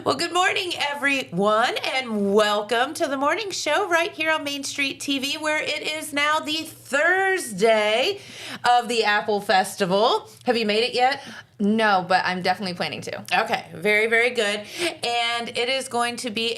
Well, good morning, everyone, and welcome to the morning show right here on Main Street TV, where it is now the Thursday of the Apple Festival. Have you made it yet? No, but I'm definitely planning to. Okay, very, very good. And it is going to be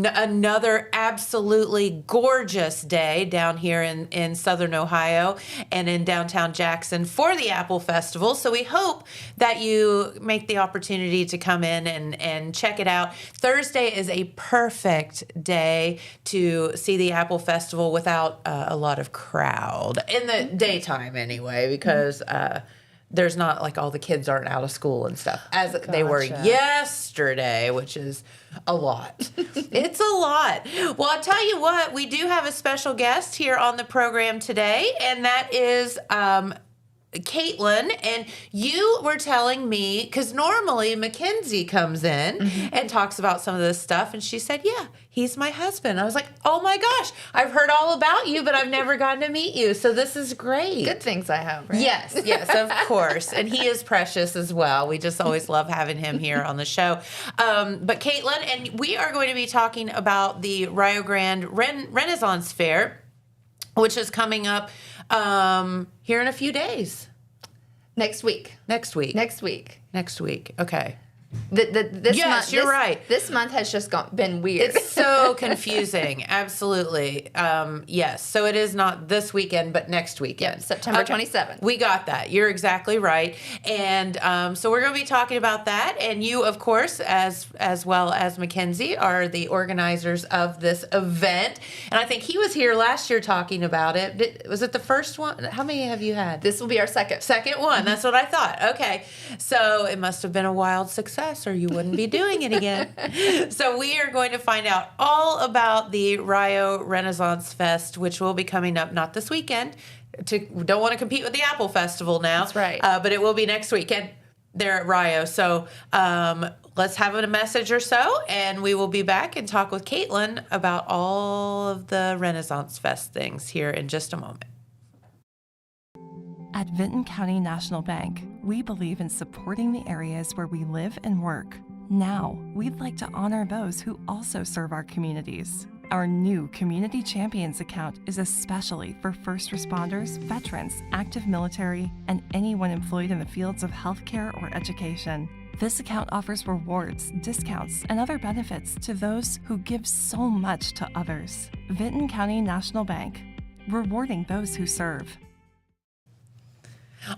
another absolutely gorgeous day down here in Southern Ohio and in downtown Jackson for the Apple Festival. So we hope that you make the opportunity to come in and check it out. Thursday is a perfect day to see the Apple Festival without a lot of crowd, in the daytime anyway, because there's not like all the kids aren't out of school and stuff as they were yesterday, which is a lot. It's a lot. Well, I'll tell you what, we do have a special guest here on the program today, and that is Caitlin. And you were telling me, because normally Mackenzie comes in and talks about some of this stuff, and she said, yeah, he's my husband. I was like, oh my gosh, I've heard all about you, but I've never gotten to meet you. So this is great. Good things, I hope, right? Yes, of course. And he is precious as well. We just always love having him here on the show. But Caitlin, and we are going to be talking about the Rio Ren Renaissance Fair, which is coming up here in a few days. Next week. Okay. This yes, month, you're right. This month has just been weird. It's so confusing. Absolutely. Yes. So it is not this weekekend, but next weekend. Yep, September 27th. We got that. You're exactly right. And so we're going to be talking about that. And you, of course, as well as Mackenzie, are the organizers of this event. And I think he was here last year talking about it. Was it the first one? How many have you had? This will be our second. Second one. That's what I thought. Okay. So it must have been a wild success, or you wouldn't be doing it again. So we are going to find out all about the Rio Renaissance Fest, which will be coming up not this weekend. Don't want to compete with the Apple Festival now. That's right. But it will be next weekend there at Rio. So let's have a message or so, and we will be back and talk with Caitlin about all of the Renaissance Fest things here in just a moment. At Vinton County National Bank, we believe in supporting the areas where we live and work. Now, we'd like to honor those who also serve our communities. Our new Community Champions account is especially for first responders, veterans, active military, and anyone employed in the fields of healthcare or education. This account offers rewards, discounts, and other benefits to those who give so much to others. Vinton County National Bank, rewarding those who serve.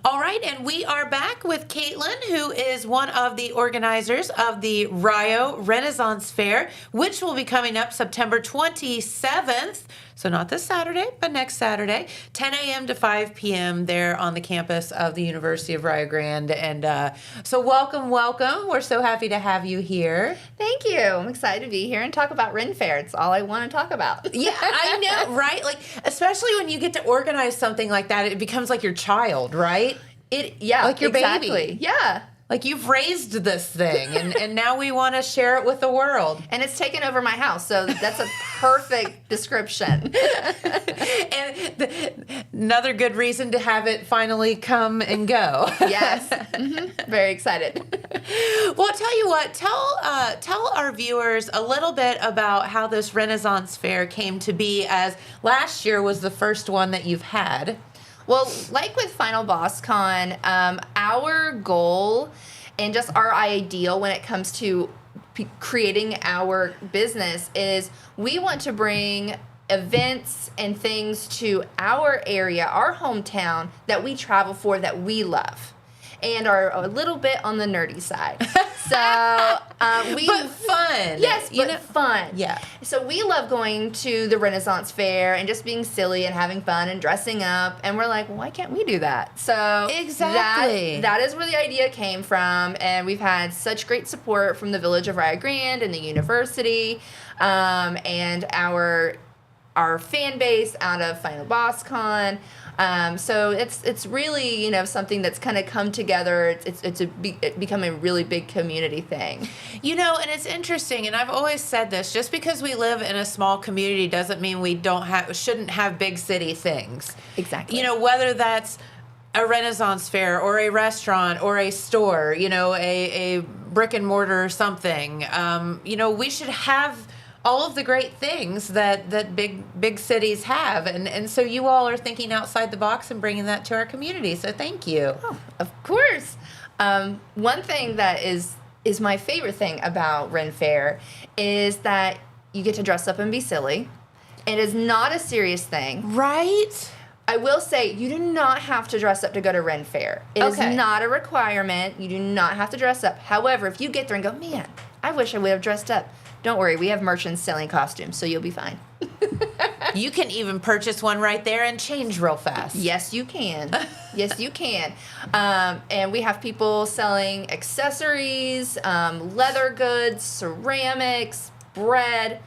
All right, and we are back with Caitlin, who is one of the organizers of the Rio Renaissance Fair, which will be coming up September 27th. So not this Saturday, but next Saturday, 10 a.m. to 5 p.m. there on the campus of the University of Rio Grande. And so welcome. We're so happy to have you here. Thank you. I'm excited to be here and talk about Ren Fair. It's all I want to talk about. Yeah, I know, right? Like, especially when you get to organize something like that, it becomes like your child, right? Like your baby. Yeah. Like, you've raised this thing, and now we want to share it with the world. And it's taken over my house, so that's a perfect description. And another good reason to have it finally come and go. Yes. Very excited. Well, I'll tell you what, tell our viewers a little bit about how this Renaissance Fair came to be, as last year was the first one that you've had. Well, like with Final Boss Con, our goal and just our ideal when it comes to creating our business is we want to bring events and things to our area, our hometown, that we travel for, that we love, and are a little bit on the nerdy side. So but fun. Yes, but fun. Yeah. So we love going to the Renaissance Fair and just being silly and having fun and dressing up. And we're like, well, why can't we do that? So exactly. That is where the idea came from. And we've had such great support from the Village of Rio Grande and the university, and our fan base out of Final Boss Con. So it's really, something that's kind of come together. It's become a really big community thing. And it's interesting, and I've always said this, just because we live in a small community doesn't mean we shouldn't have big city things. Exactly. Whether that's a Renaissance Fair or a restaurant or a store, a brick and mortar something. We should have all of the great things that big cities have, and so you all are thinking outside the box and bringing that to our community. So thank you. Oh, of course. One thing that is my favorite thing about Ren Fair is that you get to dress up and be silly. It is not a serious thing. Right? I will say you do not have to dress up to go to Ren Fair. It is not a requirement. You do not have to dress up. However, if you get there and go, man, I wish I would have dressed up. Don't worry, we have merchants selling costumes, so you'll be fine. You can even purchase one right there and change real fast. Yes, you can. Yes, you can. And we have people selling accessories, leather goods, ceramics, bread,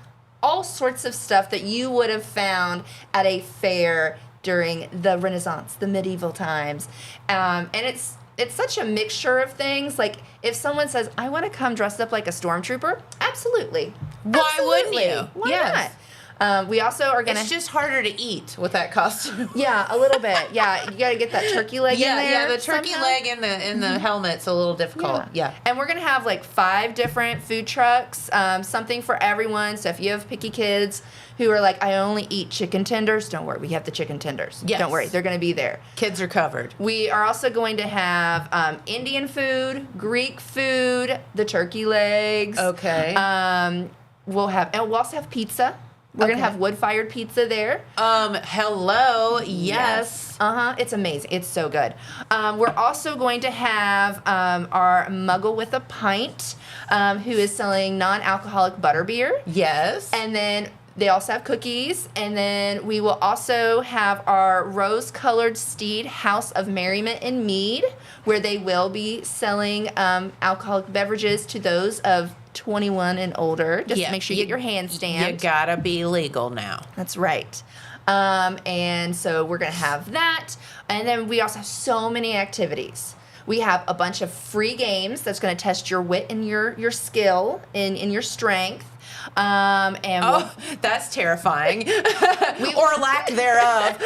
all sorts of stuff that you would have found at a fair during the Renaissance, the medieval times. And it's such a mixture of things. Like, if someone says, I want to come dressed up like a stormtrooper, absolutely. Why wouldn't you? Why not? We also are going to... It's just harder to eat with that costume. Yeah, a little bit. Yeah, you got to get that turkey leg in there. Yeah, the turkey leg in the helmet's a little difficult. Yeah. And we're going to have like 5 different food trucks, something for everyone. So if you have picky kids who are like, I only eat chicken tenders, don't worry. We have the chicken tenders. Yes. Don't worry. They're going to be there. Kids are covered. We are also going to have Indian food, Greek food, the turkey legs. Okay. We'll also have pizza. We're going to have wood-fired pizza there. Hello. Yes. It's amazing. It's so good. We're also going to have our Muggle with a Pint, who is selling non-alcoholic butterbeer. Yes. And then they also have cookies. And then we will also have our Rose-Colored Steed House of Merriment and Mead, where they will be selling alcoholic beverages to those of 21 and older. Just make sure you get your hand stamped. You gotta be legal now. That's right. And so we're going to have that. And then we also have so many activities. We have a bunch of free games that's going to test your wit and your skill and your strength. That's terrifying. Or lack thereof.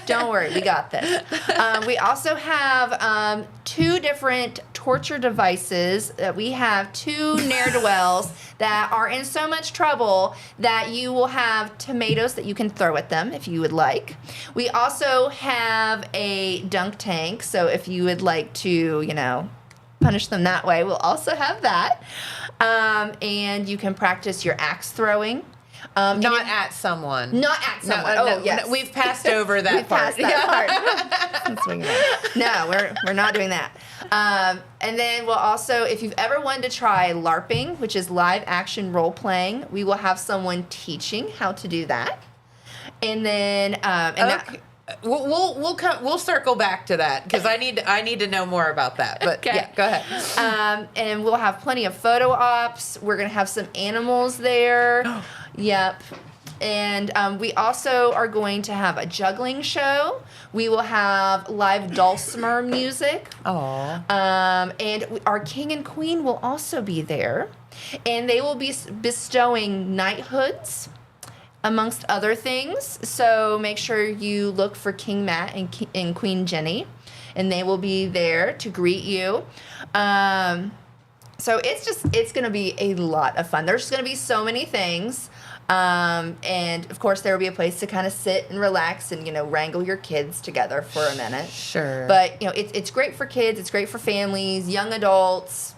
Don't worry, we got this. We also have 2 different torture devices. We have 2 ne'er-do-wells that are in so much trouble that you will have tomatoes that you can throw at them if you would like. We also have a dunk tank, so if you would like to, punish them that way, we'll also have that. And you can practice your axe throwing. Not at someone. Not at someone. Yes. No, we've passed over that We've part. passed that part. No, we're not doing that. And then we'll also, if you've ever wanted to try LARPing, which is live action role playing, we will have someone teaching how to do that. And then We'll circle back to that because I need to know more about that. But okay. Yeah, go ahead. And we'll have plenty of photo ops. We're gonna have some animals there. Yep. And we also are going to have a juggling show. We will have live dulcimer music. Aww. And our king and queen will also be there, and they will be bestowing knighthoods, amongst other things. So make sure you look for King Matt and Queen Jenny, and they will be there to greet you. So it's going to be a lot of fun. There's going to be so many things. And of course there will be a place to kind of sit and relax and, wrangle your kids together for a minute. Sure. But, it's great for kids. It's great for families, young adults.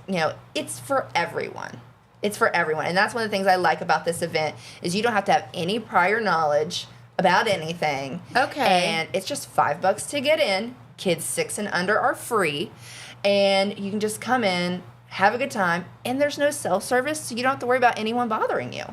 It's for everyone. It's for everyone. And that's one of the things I like about this event is you don't have to have any prior knowledge about anything. Okay. And it's just $5 to get in. Kids 6 and under are free. And you can just come in, have a good time, and there's no self-service, so you don't have to worry about anyone bothering you.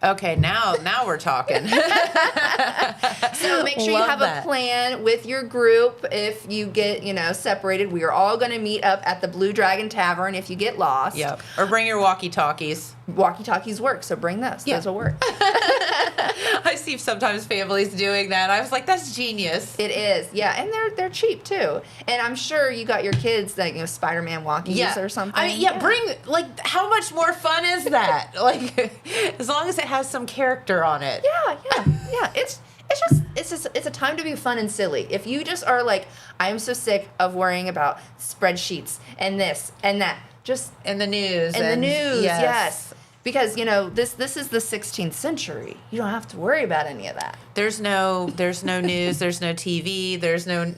Okay, now we're talking. So make sure you have a plan with your group. If you get, separated, we are all going to meet up at the Blue Dragon Tavern if you get lost. Yep. Or bring your walkie-talkies. Walkie-talkies work, so bring those. Yeah. Those will work. I see sometimes families doing that. I was like, that's genius. It is, yeah, and they're cheap too. And I'm sure you got your kids like Spider-Man walkies or something. I mean, bring how much more fun is that? As long as it has some character on it. Yeah. It's a time to be fun and silly. If you just are like, I am so sick of worrying about spreadsheets and this and that, just in the news. In the news, yes. Because, this is the 16th century. You don't have to worry about any of that. There's no news, there's no TV, there's no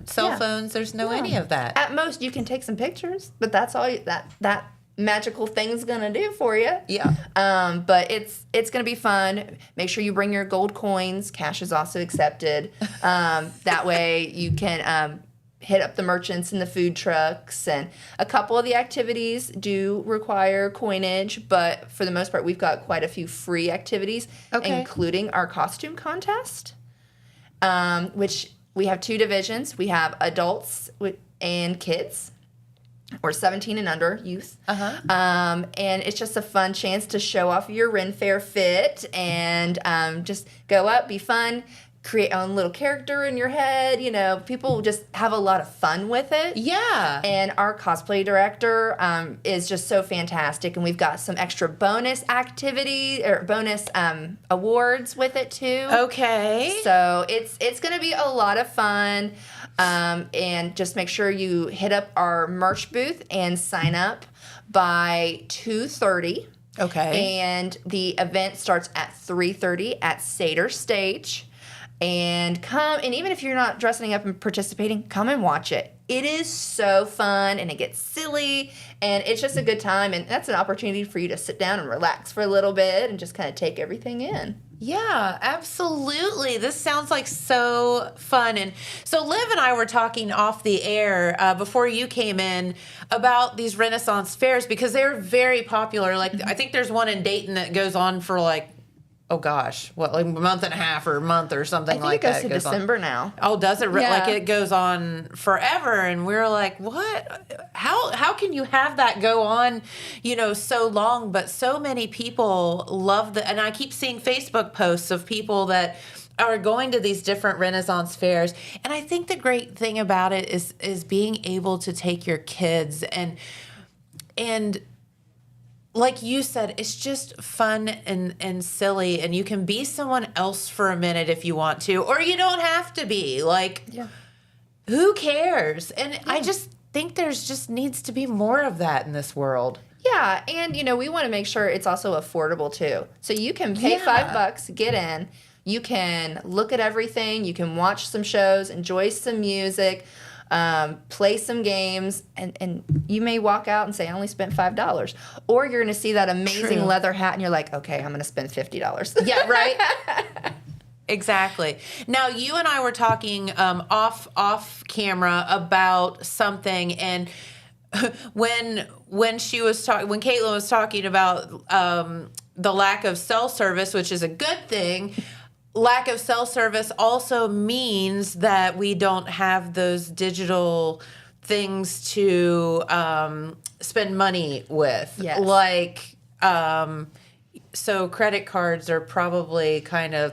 cell phones, there's no any of that. At most, you can take some pictures, but that's all that magical thing's gonna do for you. Yeah. But it's gonna be fun. Make sure you bring your gold coins. Cash is also accepted. That way you can hit up the merchants and the food trucks, and a couple of the activities do require coinage, but for the most part, we've got quite a few free activities, including our costume contest, which we have 2 divisions. We have adults and kids, or 17 and under, youth. And it's just a fun chance to show off your Ren Fair fit and just go up, be fun, create your own little character in your head. People just have a lot of fun with it. Yeah. And our cosplay director is just so fantastic, and we've got some extra bonus activity or bonus awards with it too. Okay. So it's going to be a lot of fun. And just make sure you hit up our merch booth and sign up by 2:30. Okay. And the event starts at 3:30 at Sater Stage. And come, and even if you're not dressing up and participating, come and watch it. It is so fun, and it gets silly, and it's just a good time, and that's an opportunity for you to sit down and relax for a little bit and just kind of take everything in. Yeah, absolutely. This sounds like so fun. And so Liv and I were talking off the air before you came in about these Renaissance fairs, because they're very popular. Like, I think there's one in Dayton that goes on for like, oh gosh, like a month and a half or a month or something like that. I think it goes to December now. Oh, does it? Yeah. Like it goes on forever. And we were like, what? How can you have that go on, so long? But so many people love and I keep seeing Facebook posts of people that are going to these different Renaissance fairs. And I think the great thing about it is being able to take your kids and like you said, it's just fun and silly, and you can be someone else for a minute if you want to, or you don't have to be. Like, who cares? And I just think there's just needs to be more of that in this world. Yeah, and we want to make sure it's also affordable too. So you can pay $5, get in. You can look at everything. You can watch some shows, enjoy some music. Play some games, and you may walk out and say, I only spent $5. Or you're going to see that amazing leather hat, and you're like, okay, I'm going to spend $50. Yeah, right? Exactly. Now, you and I were talking off camera about something, and when Caitlin was talking about the lack of cell service, which is a good thing, lack of cell service also means that we don't have those digital things to spend money with. Yes. Like, so credit cards are probably kind of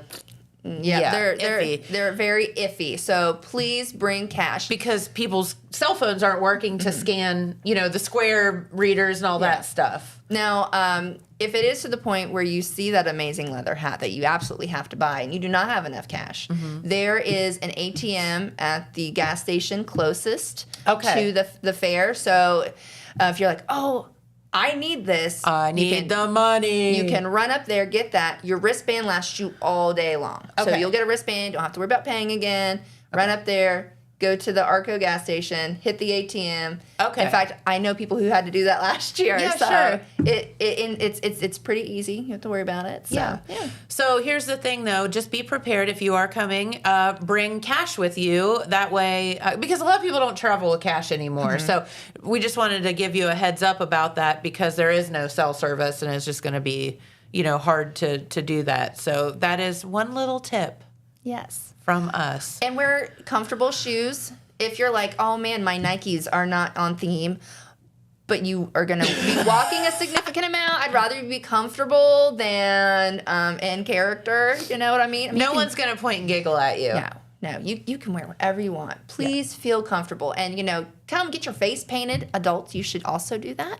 they're iffy. They're very iffy. So please bring cash, because people's cell phones aren't working to scan, the square readers and all that stuff. Now, if it is to the point where you see that amazing leather hat that you absolutely have to buy and you do not have enough cash, there is an ATM at the gas station closest to the fair. So if you're like, oh, I need this. I need the money. You can run up there, get that. Your wristband lasts you all day long. So you'll get a wristband. Don't have to worry about paying again. Run up there. Go to the Arco gas station, hit the ATM. Okay. In fact, I know people who had to do that last year. Yeah, so sure. It's pretty easy. You don't have to worry about it. So, yeah. So here's the thing, though. Just be prepared if you are coming. Bring cash with you. That way, because a lot of people don't travel with cash anymore. So we just wanted to give you a heads up about that, because there is no cell service, and it's just going to be, hard to do that. So that is one little tip. Yes. From us. And wear comfortable shoes. If you're like, oh man, my Nikes are not on theme, but you are going to be walking a significant amount, I'd rather you be comfortable than in character. You know what I mean? No one's going to point and giggle at you. No, you can wear whatever you want. Please feel comfortable. And, come get your face painted. Adults, you should also do that.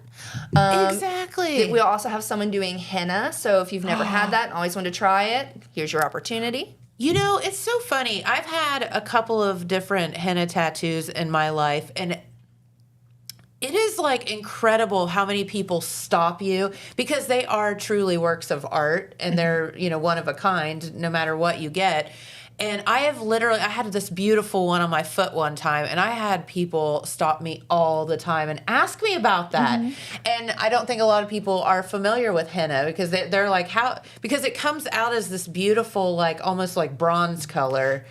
Exactly. We'll also have someone doing henna. So if you've never had that and always wanted to try it, here's your opportunity. It's so funny. I've had a couple of different henna tattoos in my life, and It is like incredible how many people stop you because they are truly works of art and they're, one of a kind no matter what you get. And I had this beautiful one on my foot one time, and I had people stop me all the time and ask me about that. And I don't think a lot of people are familiar with henna because they're like, because it comes out as this beautiful, like almost like bronze color.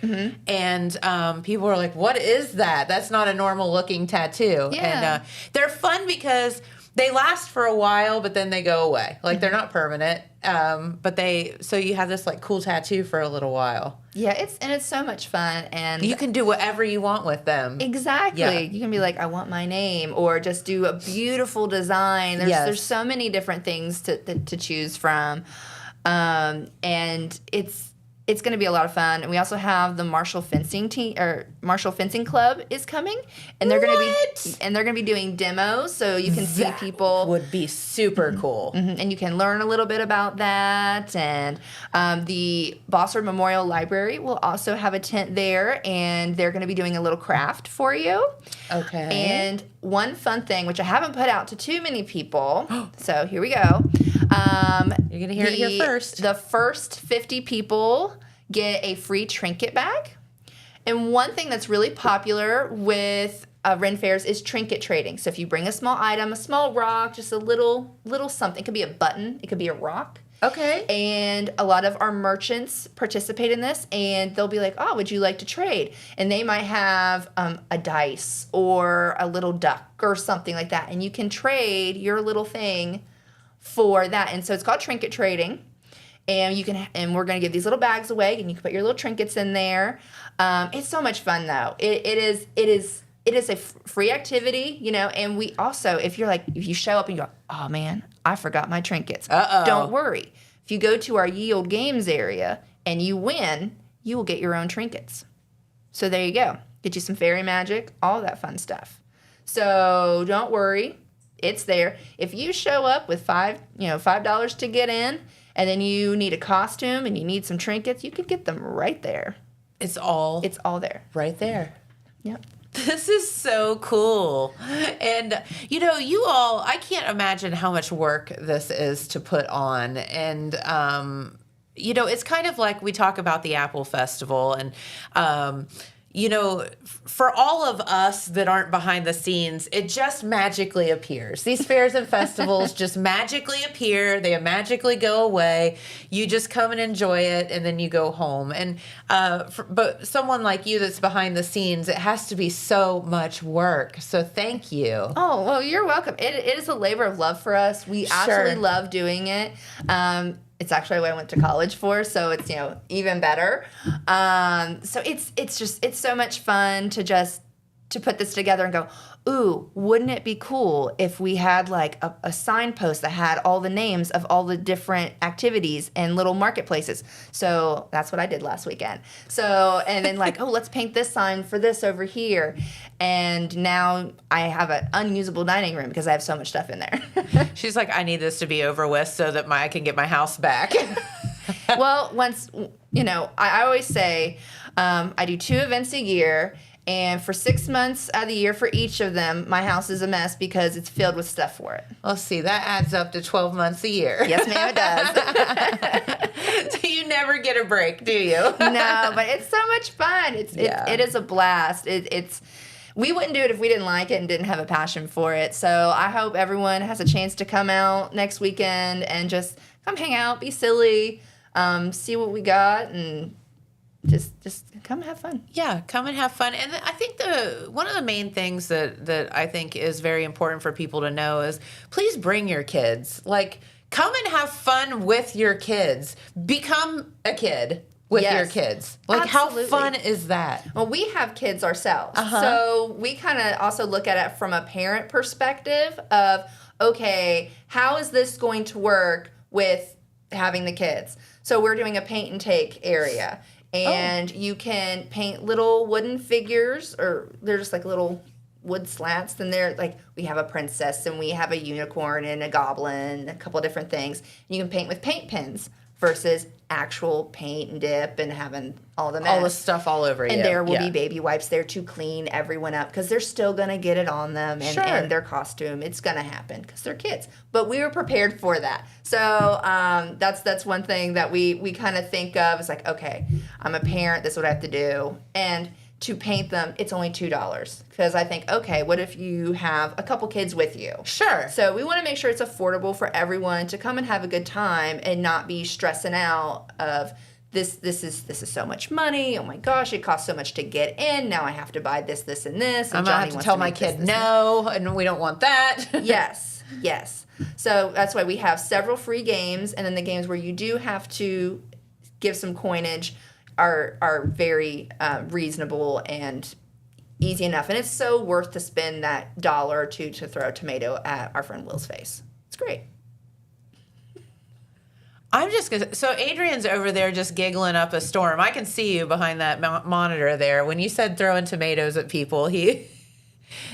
And people are like, what is that? That's not a normal looking tattoo. Yeah. And they're fun because they last for a while, but then they go away. Like they're not permanent. So you have this like cool tattoo for a little while. Yeah, it's so much fun, and You can do whatever you want with them. exactly. Yeah. You can be like, I want my name, or just do a beautiful design. There's so many different things to choose from, and it's going to be a lot of fun. And we also have the Marshall Fencing Club is coming, and they're going to be doing demos, so you can see people. Would be super cool. And you can learn a little bit about that. And the Bossard Memorial Library will also have a tent there, and they're going to be doing a little craft for you. Okay. And one fun thing, which I haven't put out to too many people, so here we go. You're going to hear it here first. The first 50 people get a free trinket bag. And one thing that's really popular with Ren Fairs is trinket trading. So if you bring a small item, a small rock, just a little something. It could be a button. It could be a rock. Okay. And a lot of our merchants participate in this, and they'll be like, oh, would you like to trade? And they might have a dice or a little duck or something like that. And you can trade your little thing for that. And so it's called trinket trading. And we're going to give these little bags away, and you can put your little trinkets in there. It's so much fun, though. It is a free activity, and we also, if you show up and you go, oh man, I forgot my trinkets. Don't worry. If you go to our Yield Games area and you win, you will get your own trinkets. So there you go. Get you some fairy magic, all that fun stuff. So don't worry. It's there. If you show up with $5 to get in, and then you need a costume and you need some trinkets, you can get them right there. It's all there. right there. Yep. This is so cool. And, you all, I can't imagine how much work this is to put on. And, it's kind of like we talk about the Apple Festival and, for all of us that aren't behind the scenes, it just magically appears. These fairs and festivals just magically appear. They magically go away. You just come and enjoy it, and then you go home. And but someone like you that's behind the scenes, it has to be so much work. So thank you. Oh, well, you're welcome. It is a labor of love for us. We absolutely love doing it. It's actually what I went to college for, so it's even better. So it's so much fun to put this together and go, ooh, wouldn't it be cool if we had like a signpost that had all the names of all the different activities and little marketplaces? So that's what I did last weekend. So, and then like, oh, let's paint this sign for this over here. And now I have an unusable dining room because I have so much stuff in there. She's like, I need this to be over with so that I can get my house back. Well, once, I always say I do 2 events a year. And for 6 months out of the year for each of them, my house is a mess because it's filled with stuff for it. Well, see, that adds up to 12 months a year. Yes, ma'am, it does. So you never get a break, do you? No, but it's so much fun. It is a blast. We wouldn't do it if we didn't like it and didn't have a passion for it. So I hope everyone has a chance to come out next weekend and just come hang out, be silly, see what we got, and just come have fun. Yeah, come and have fun. And I think one of the main things that I think is very important for people to know is please bring your kids. Like, come and have fun with your kids. Become a kid with your kids. Like, absolutely. How fun is that? Well, we have kids ourselves. So we kind of also look at it from a parent perspective of, okay, how is this going to work with having the kids? So we're doing a paint and take area. And you can paint little wooden figures, or they're just like little wood slats. And they're like, we have a princess and we have a unicorn and a goblin, a couple of different things. And you can paint with paint pens versus actual paint and dip and having all the mess. All the stuff all over you. And there will be baby wipes there to clean everyone up because they're still going to get it on them and their costume. It's going to happen because they're kids. But we were prepared for that. So that's one thing that we kind of think of. It's like, okay, I'm a parent. This is what I have to do. And to paint them, it's only $2 because I think, okay, what if you have a couple kids with you? Sure. So we want to make sure it's affordable for everyone to come and have a good time and not be stressing out of this is so much money. Oh my gosh, it costs so much to get in. Now I have to buy this, and this. And I'm going to have to tell my kid no, and we don't want that. Yes. So that's why we have several free games, and then the games where you do have to give some coinage are very reasonable and easy enough. And it's so worth to spend that dollar or two to throw a tomato at our friend Will's face. It's great. I'm just going to... So Adrian's over there just giggling up a storm. I can see you behind that monitor there. When you said throwing tomatoes at people,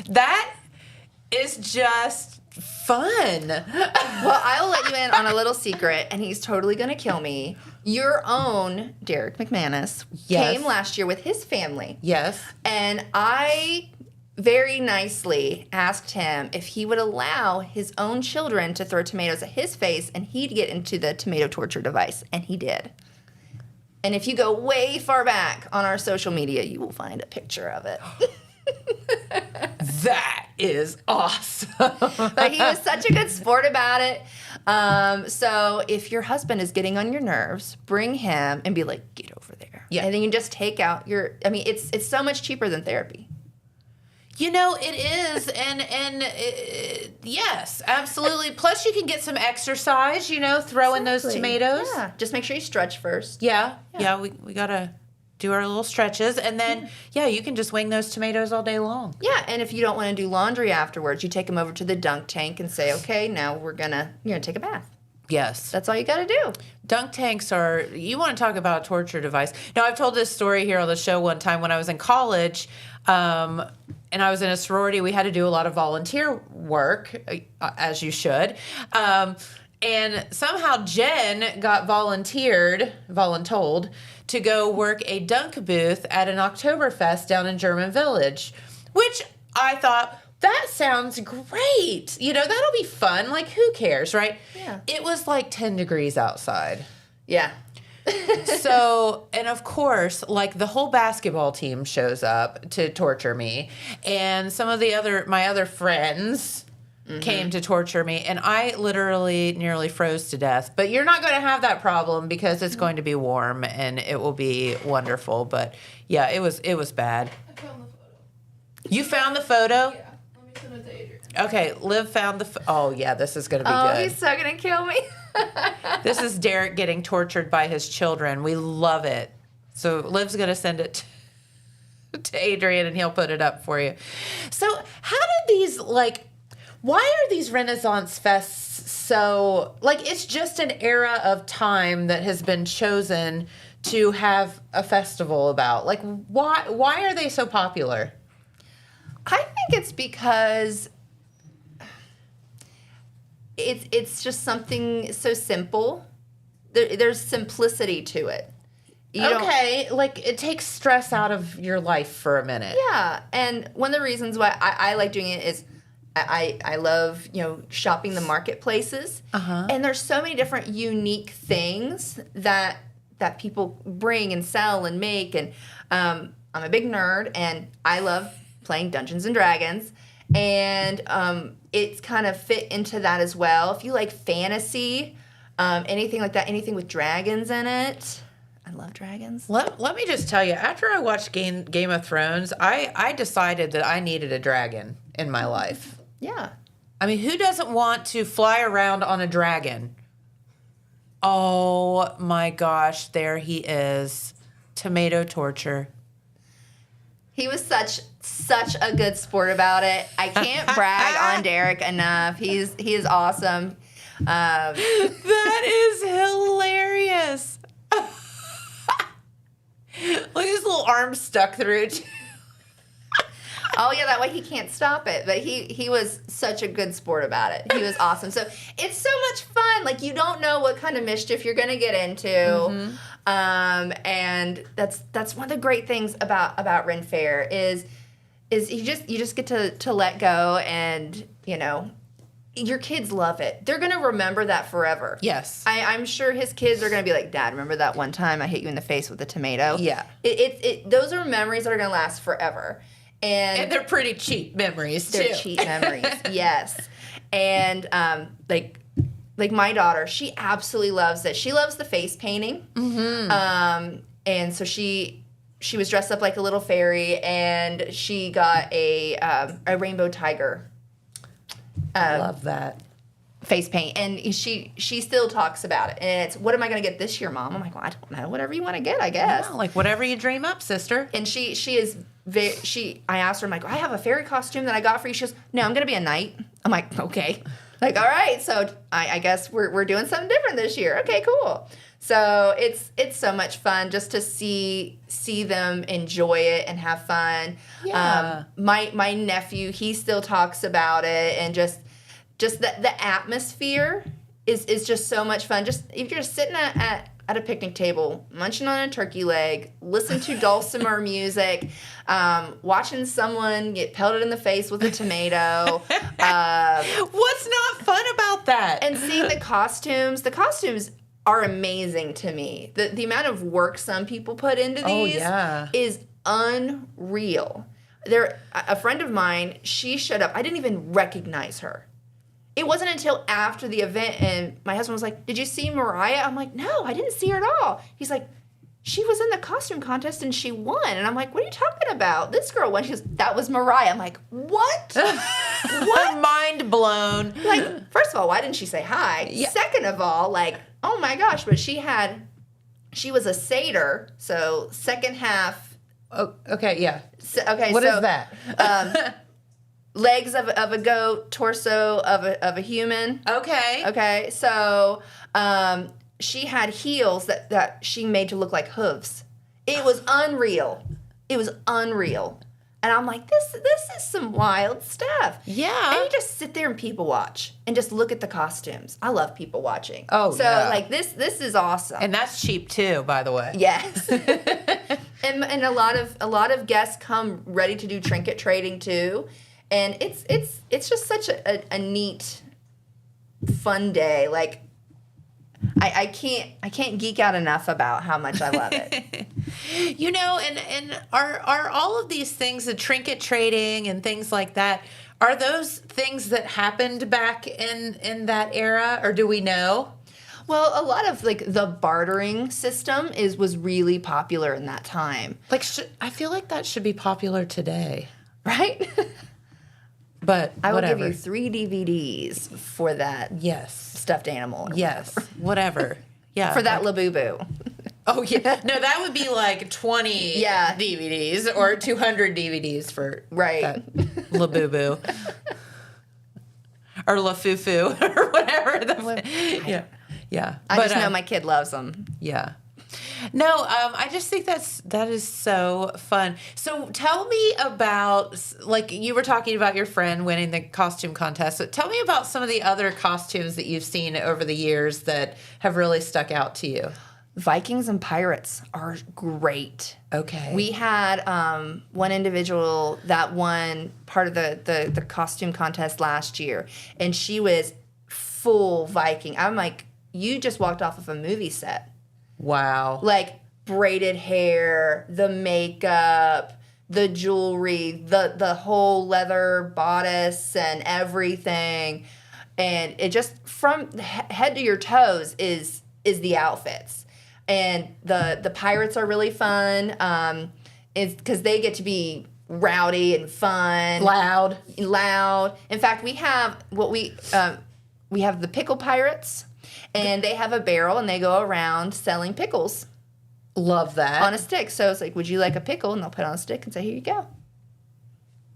that is just fun. Well, I'll let you in on a little secret, and he's totally going to kill me. Your own Derek McManus came last year with his family. Yes. And I very nicely asked him if he would allow his own children to throw tomatoes at his face, and he'd get into the tomato torture device, and he did. And if you go way far back on our social media, you will find a picture of it. That is awesome. But he was such a good sport about it. So if your husband is getting on your nerves, bring him and be like, get over there. Yeah. And then you just take out it's so much cheaper than therapy. You know, it is, and yes, absolutely. Plus, you can get some exercise, throwing those tomatoes. Yeah, just make sure you stretch first. Yeah, we got to do our little stretches, and then, you can just wing those tomatoes all day long. Yeah, and if you don't want to do laundry afterwards, you take them over to the dunk tank and say, okay, now you're going to take a bath. Yes. That's all you got to do. Dunk tanks you want to talk about a torture device. Now, I've told this story here on the show one time when I was in college, and I was in a sorority. We had to do a lot of volunteer work, as you should. And somehow Jen got voluntold to go work a dunk booth at an Oktoberfest down in German Village, which I thought, that sounds great. That'll be fun. Like, who cares, right? Yeah. It was like 10 degrees outside. Yeah. So, and of course, like, the whole basketball team shows up to torture me, and some of my other friends came to torture me, and I literally nearly froze to death. But you're not going to have that problem because it's going to be warm and it will be wonderful. But yeah, it was bad. I found the photo. You found the photo? Yeah. Let me send it to Adrian. Okay, Liv found the oh yeah, this is going to be Oh, good. he's so going to kill me. This is Derek getting tortured by his children. We love it. So Liv's going to send it to Adrian, and he'll put it up for you. So how did these, why are these Renaissance fests so, it's just an era of time that has been chosen to have a festival about? Why are they so popular? I think it's because it's just something so simple. There's simplicity to it. It takes stress out of your life for a minute. Yeah, and one of the reasons why I like doing it is I love, shopping the marketplaces. And there's so many different unique things that people bring and sell and make. And I'm a big nerd, and I love playing Dungeons and Dragons. And it's kind of fit into that as well. If you like fantasy, anything like that, anything with dragons in it. I love dragons. Let me just tell you, after I watched Game of Thrones, I decided that I needed a dragon in my life. Yeah. I mean, who doesn't want to fly around on a dragon? Oh my gosh, there he is. Tomato torture. He was such a good sport about it. I can't brag on Derek enough. He is awesome. That is hilarious. Look at his little arm stuck through it. Oh yeah, that way he can't stop it. But he was such a good sport about it. He was awesome. So it's so much fun. fun. Like, you don't know what kind of mischief you're going to get into. And that's one of the great things about Ren Fair is you just get to let go, and, you know, your kids love it. They're going to remember that forever. Yes. I'm sure his kids are going to be like, Dad, remember that one time I hit you in the face with a tomato? Yeah. Those are memories that are going to last forever. And they're pretty cheap memories, too. They're cheap memories, yes. And, like my daughter, she absolutely loves it. She loves the face painting. And so she was dressed up like a little fairy, and she got a rainbow tiger. I love that. Face paint, and she still talks about it. And it's, what am I going to get this year, Mom? I'm like, well, I don't know. Whatever you want to get, I guess. Yeah, like whatever you dream up, sister. And she is I asked her, I'm like, I have a fairy costume that I got for you. She goes, no, I'm going to be a knight. I'm like, okay. Like, all right. So I guess we're doing something different this year. Okay, cool. So it's so much fun just to see them enjoy it and have fun. Yeah. My nephew, he still talks about it, and just the atmosphere is just so much fun. Just if you're sitting at a picnic table, munching on a turkey leg, listen to dulcimer music, watching someone get pelted in the face with a tomato. What's not fun about that? And seeing the costumes are amazing to me. The amount of work some people put into these is unreal. A friend of mine, she showed up. I didn't even recognize her. It wasn't until after the event, and my husband was like, did you see Mariah? I'm like, no, I didn't see her at all. He's like, she was in the costume contest and she won. And I'm like, what are you talking about? This girl won. She goes, that was Mariah. I'm like, what? What? Mind blown. Like, first of all, why didn't she say hi? Yeah. Second of all, like, oh my gosh, but she was a satyr, so second half. Oh, okay, yeah. What is that? Legs of a goat, torso of a human. Okay. Okay, so she had heels that she made to look like hooves. It was unreal. And I'm like, this is some wild stuff. Yeah. And you just sit there and people watch and just look at the costumes. I love people watching. Oh, so yeah. like this is awesome. And that's cheap too, by the way. Yes. and a lot of guests come ready to do trinket trading too. And it's just such a neat, fun day. Like, I can't geek out enough about how much I love it. You know, and are all of these things, the trinket trading and things like that, are those things that happened back in that era, or do we know? Well, a lot of like the bartering system was really popular in that time. Like, I feel like that should be popular today, right? But I will whatever. give you 3 DVDs for that. Yes. Stuffed animal. Yes. Whatever. Yeah. For that Labubu. Oh, yeah. No, that would be like 20 DVDs or 200 DVDs for that Labubu. Or Lafufu or whatever. Yeah. I just know my kid loves them. Yeah. No, I just think that is so fun. So tell me about, like, you were talking about your friend winning the costume contest. So tell me about some of the other costumes that you've seen over the years that have really stuck out to you. Vikings and pirates are great. Okay. We had one individual that won part of the costume contest last year, and she was full Viking. I'm like, you just walked off of a movie set. Wow. Like braided hair, the makeup, the jewelry, the whole leather bodice and everything. And it just from head to your toes is the outfits. And the pirates are really fun. It's because they get to be rowdy and fun. Loud. In fact, we have we have the pickle pirates. And they have a barrel, and they go around selling pickles. Love that. On a stick. So it's like, would you like a pickle? And they'll put it on a stick and say, here you go.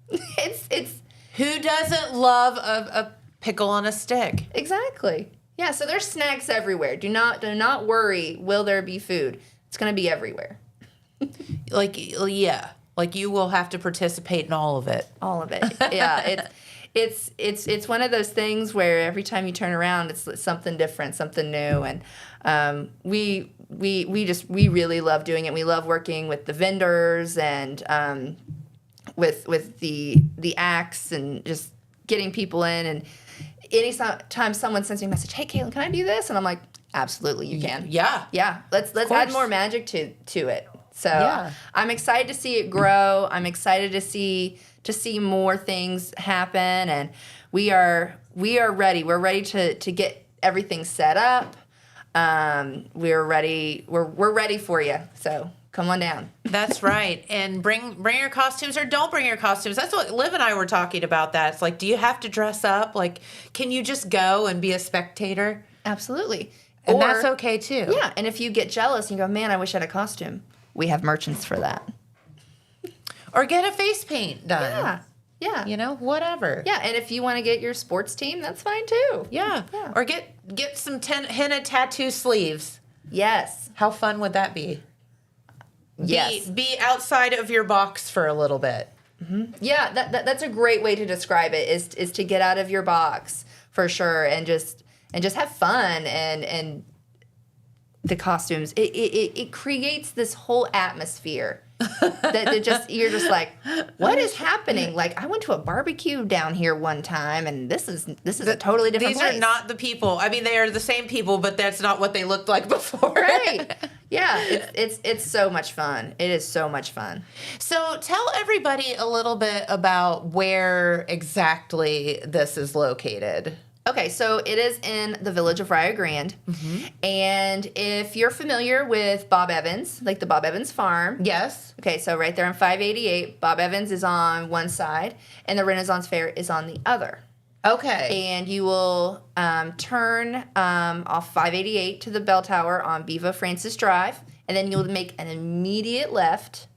It's Who doesn't love a pickle on a stick? Exactly. Yeah, so there's snacks everywhere. Do not worry, will there be food? It's going to be everywhere. Like you will have to participate in all of it. All of it. Yeah, it's one of those things where every time you turn around, it's something different, something new, and we really love doing it. We love working with the vendors and with the acts and just getting people in. And anytime someone sends me a message, hey, Caitlin, can I do this? And I'm like, absolutely, you can. Yeah. Let's add more magic to it. So Yeah. I'm excited to see it grow. I'm excited to see more things happen, and we are ready. We're ready to get everything set up. We're ready. We're ready for you. So come on down. That's right. And bring your costumes or don't bring your costumes. That's what Liv and I were talking about. That it's like, do you have to dress up? Like, can you just go and be a spectator? Absolutely. And that's okay too. Yeah. And if you get jealous and you go, man, I wish I had a costume, we have merchants for that. Or get a face paint done. Yeah. You know, whatever. Yeah. And if you want to get your sports team, that's fine too. Yeah. Or get some henna tattoo sleeves. Yes. How fun would that be? Yes. Be outside of your box for a little bit. Mm-hmm. Yeah, that's a great way to describe it, is to get out of your box for sure, and just have fun, and the costumes, it creates this whole atmosphere that just, you're just like, what is happening? Like, I went to a barbecue down here one time, and this is a totally different These place. are not the people. I mean, they are the same people, but that's not what they looked like before. Right. Yeah, it's so much fun. It is so much fun. So tell everybody a little bit about where exactly this is located. Okay, so it is in the village of Rio Grande. Mm-hmm. And if you're familiar with Bob Evans, like the Bob Evans farm. Yes. Okay, so right there on 588, Bob Evans is on one side, and the Renaissance Fair is on the other. Okay. And you will turn off 588 to the bell tower on Viva Francis Drive, and then you'll make an immediate left,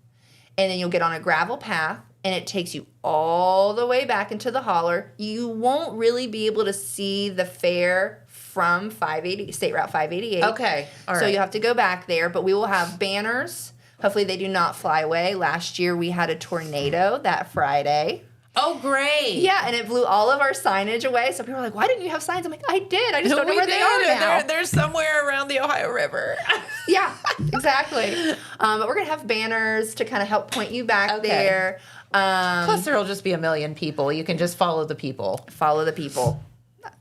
and then you'll get on a gravel path, and it takes you all the way back into the holler. You won't really be able to see the fair from State Route 588. Okay. All right. So you have to go back there, but we will have banners. Hopefully they do not fly away. Last year we had a tornado that Friday. Oh, great. Yeah, and it blew all of our signage away. So people were like, why didn't you have signs? I'm like, I did. I just don't know where they are now. They're somewhere around the Ohio River. Yeah, exactly. But we're going to have banners to kind of help point you back there. Plus, there will just be a million people. You can just follow the people. Follow the people.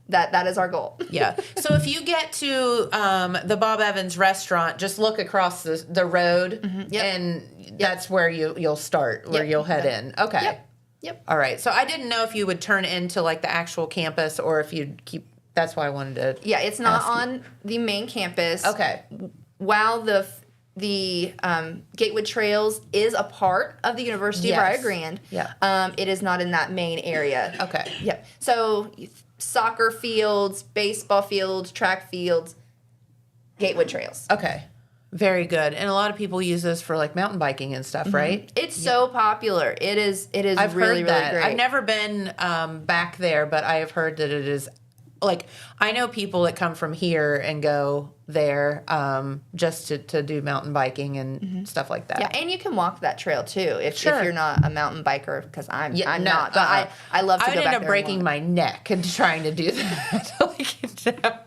That is our goal. Yeah. So if you get to the Bob Evans restaurant, just look across the road, and that's where you'll start, where you'll head in. Okay. Yep. All right. So I didn't know if you would turn into like the actual campus or if you'd keep. That's why I wanted to. Yeah, it's not on the main campus. Okay. While the Gatewood Trails is a part of the University of Rio Grande, it is not in that main area. Okay. Yep. So soccer fields, baseball fields, track fields, Gatewood Trails. Okay. Very good. And a lot of people use this for like mountain biking and stuff, right? It's so popular. It is I've really, heard that. really great. I've never been back there, but I have heard that it is like, I know people that come from here and go there just to do mountain biking and stuff like that. Yeah, and you can walk that trail too if Sure. you're not a mountain biker, because I'm not. But I love to go back there. I would end up and breaking walk. my neck and trying to do that.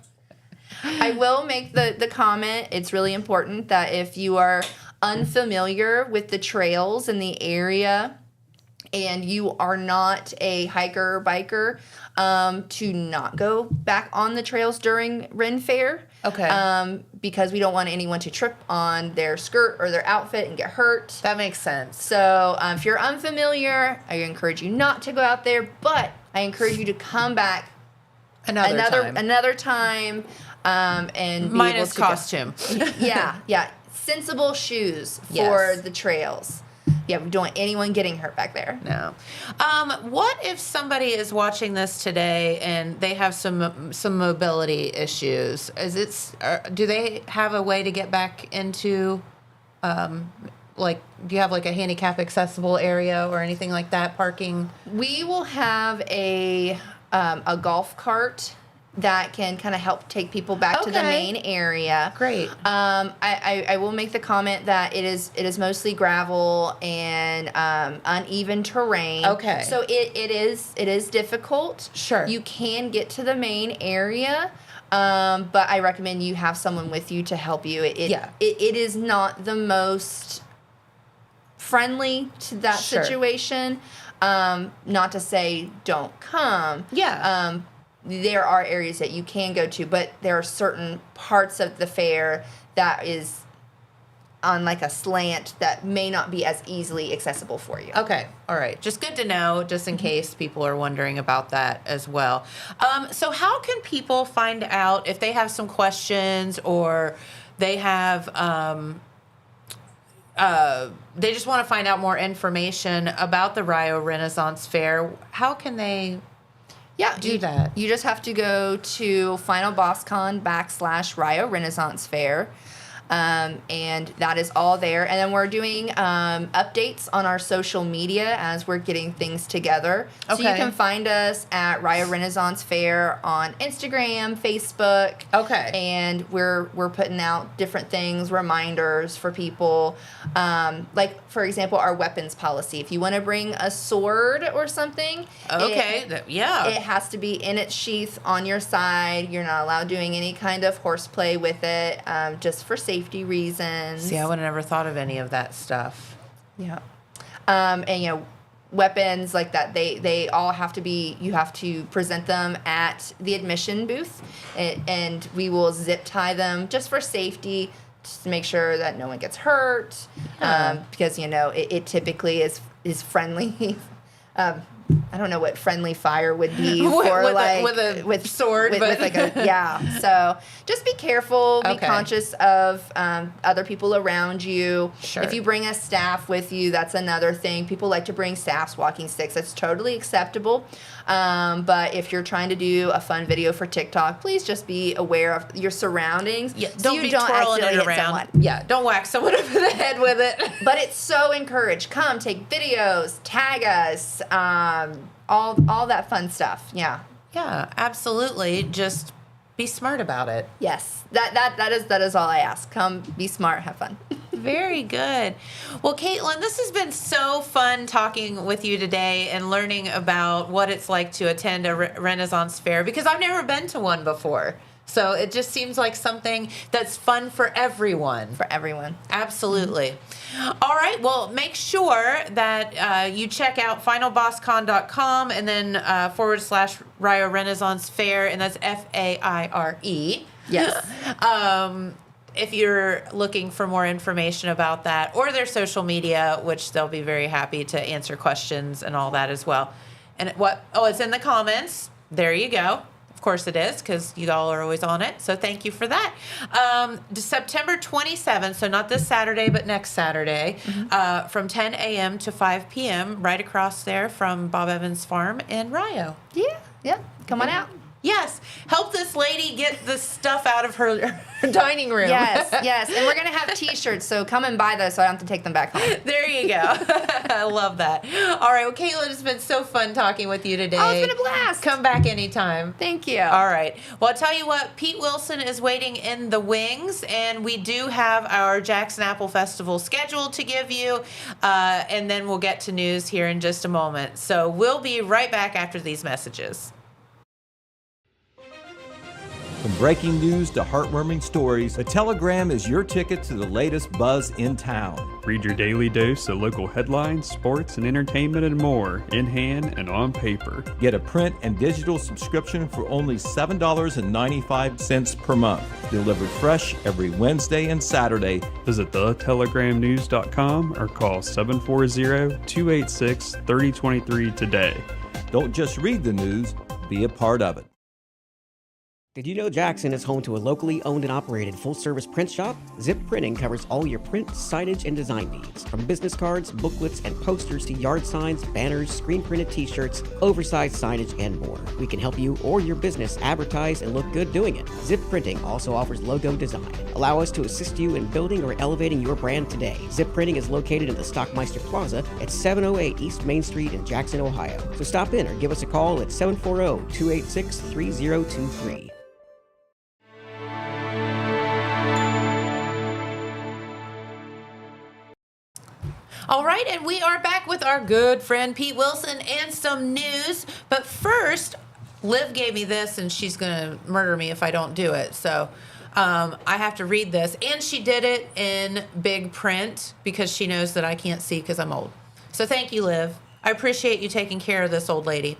I will make the comment, it's really important that if you are unfamiliar with the trails in the area and you are not a hiker or biker, to not go back on the trails during Ren Fair. Okay. Because we don't want anyone to trip on their skirt or their outfit and get hurt. That makes sense. So if you're unfamiliar, I encourage you not to go out there, but I encourage you to come back another time. And be minus able to costume. Yeah. Sensible shoes for Yes. the trails. Yeah, we don't want anyone getting hurt back there. No. What if somebody is watching this today and they have some mobility issues? Do they have a way to get back into, do you have like a handicap accessible area or anything like that? Parking? We will have a golf cart that can kind of help take people back to the main area. Great. I will make the comment that it is mostly gravel and uneven terrain. Okay. So it is difficult. Sure. You can get to the main area, but I recommend you have someone with you to help you. It is not the most friendly to that situation. Not to say don't come. Yeah. There are areas that you can go to, but there are certain parts of the fair that is on like a slant that may not be as easily accessible for you. Okay. All right. Just good to know, just in case people are wondering about that as well. So how can people find out if they have some questions or they have, they just want to find out more information about the Rio Renaissance Fair? How can they do that? You just have to go to finalbosscon.com/Rio Renaissance Fair. And that is all there. And then we're doing updates on our social media as we're getting things together. So you can find us at Rio Renaissance Fair on Instagram, Facebook. Okay. And we're putting out different things, reminders for people. Like, for example, our weapons policy. If you want to bring a sword or something, it has to be in its sheath on your side. You're not allowed doing any kind of horseplay with it, just for safety reasons. See, I would have never thought of any of that stuff. Yeah. And weapons like that, they all have to be, you have to present them at the admission booth, and we will zip tie them just for safety, just to make sure that no one gets hurt. Because it typically is friendly. I don't know what friendly fire would be for with sword, with like a So just be careful. Be conscious of other people around you. Sure. If you bring a staff with you, that's another thing. People like to bring staffs, walking sticks. That's totally acceptable. But if you're trying to do a fun video for TikTok, please just be aware of your surroundings. Yeah, so you don't twirling accidentally it hit around. someone. Yeah, don't whack someone over the head with it. But it's so encouraged. Come, take videos, tag us, all that fun stuff. Yeah. Yeah, absolutely. Just be smart about it. Yes. That is all I ask. Come, be smart, have fun. Very good. Well, Caitlin, this has been so fun talking with you today and learning about what it's like to attend a Renaissance Fair, because I've never been to one before. So it just seems like something that's fun for everyone. For everyone. Absolutely. All right. Well, make sure that you check out finalbosscon.com and then /Rio Renaissance Fair, and that's FAIRE. Yes. If you're looking for more information about that, or their social media, which they'll be very happy to answer questions and all that as well. And it's in the comments. There you go. Of course it is, because you all are always on it. So thank you for that. September 27th, so not this Saturday, but next Saturday, from 10 a.m. to 5 p.m., right across there from Bob Evans Farm in Rio. Yeah. Come on out. Yes. Help this lady get the stuff out of her dining room. Yes. And we're going to have T-shirts, so come and buy those so I don't have to take them back home. There you go. I love that. All right. Well, Caitlin, it's been so fun talking with you today. Oh, it's been a blast. Come back anytime. Thank you. All right. Well, I'll tell you what, Pete Wilson is waiting in the wings, and we do have our Jackson Apple Festival scheduled to give you, and then we'll get to news here in just a moment. So we'll be right back after these messages. From breaking news to heartwarming stories, the Telegram is your ticket to the latest buzz in town. Read your daily dose of local headlines, sports, and entertainment and more, in hand and on paper. Get a print and digital subscription for only $7.95 per month. Delivered fresh every Wednesday and Saturday. Visit thetelegramnews.com or call 740-286-3023 today. Don't just read the news, be a part of it. Did you know Jackson is home to a locally owned and operated full-service print shop? Zip Printing covers all your print, signage, and design needs. From business cards, booklets, and posters to yard signs, banners, screen-printed t-shirts, oversized signage, and more. We can help you or your business advertise and look good doing it. Zip Printing also offers logo design. Allow us to assist you in building or elevating your brand today. Zip Printing is located in the Stockmeister Plaza at 708 East Main Street in Jackson, Ohio. So stop in or give us a call at 740-286-3023. All right, and we are back with our good friend Pete Wilson and some news. But first, Liv gave me this, and she's going to murder me if I don't do it. So I have to read this. And she did it in big print because she knows that I can't see because I'm old. So thank you, Liv. I appreciate you taking care of this old lady.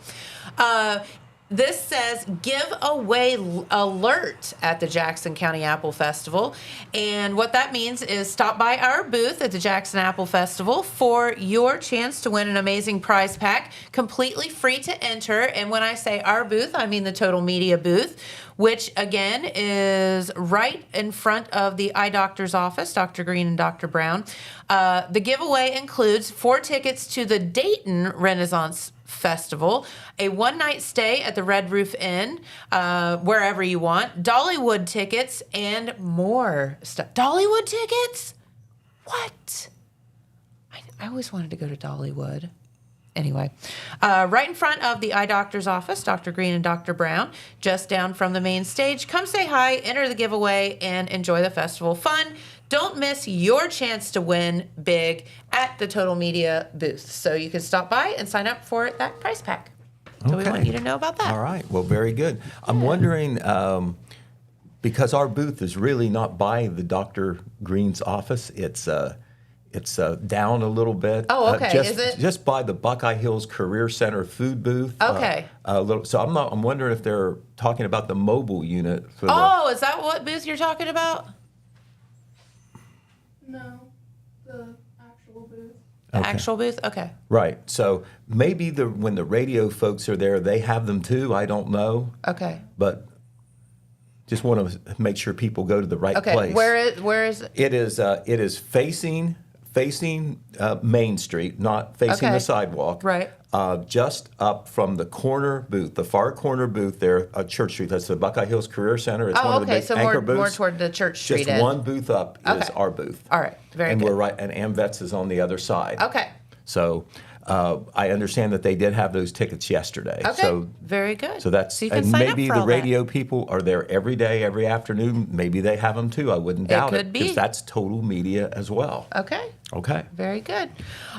This says giveaway alert at the Jackson County Apple Festival. And what that means is stop by our booth at the Jackson Apple Festival for your chance to win an amazing prize pack, completely free to enter. And when I say our booth, I mean the Total Media booth, which again is right in front of the eye doctor's office, Dr. Green and Dr. Brown. The giveaway includes 4 tickets to the Dayton Renaissance Festival, a one-night stay at the Red Roof Inn, wherever you want, Dollywood tickets, and more stuff. Dollywood tickets? What? I always wanted to go to Dollywood. Anyway, right in front of the eye doctor's office, Dr. Green and Dr. Brown, just down from the main stage. Come say hi, enter the giveaway, and enjoy the festival fun. Don't miss your chance to win big at the Total Media booth. So you can stop by and sign up for that prize pack. So we want you to know about that. All right. Well, very good. I'm wondering, because our booth is really not by the Dr. Green's office, it's down a little bit. Oh, okay. Just, Is it? Just by the Buckeye Hills Career Center food booth. Okay. So I'm wondering if they're talking about the mobile unit. For Is that what booth you're talking about? No, the actual booth. The actual booth? Okay. Right. So maybe when the radio folks are there, they have them too. I don't know. Okay. But just want to make sure people go to the right Okay. place. Where is it? It is facing Main Street, not facing Okay. the sidewalk. Right. Just up from the corner booth, the far corner booth there, Church Street. That's the Buckeye Hills Career Center. It's one of the big So anchor more booths. toward the Church Street Just end. one booth up is Okay. our booth. All right. Very and good. we're right, and AmVets is on the other side. Okay. So I understand that they did have those tickets yesterday. Okay. So very good. so that's you can and sign maybe up for the all that. radio people are there every day, every afternoon. Maybe they have them too. I wouldn't doubt could be. because that's Total Media as well. Okay. Okay. Very good.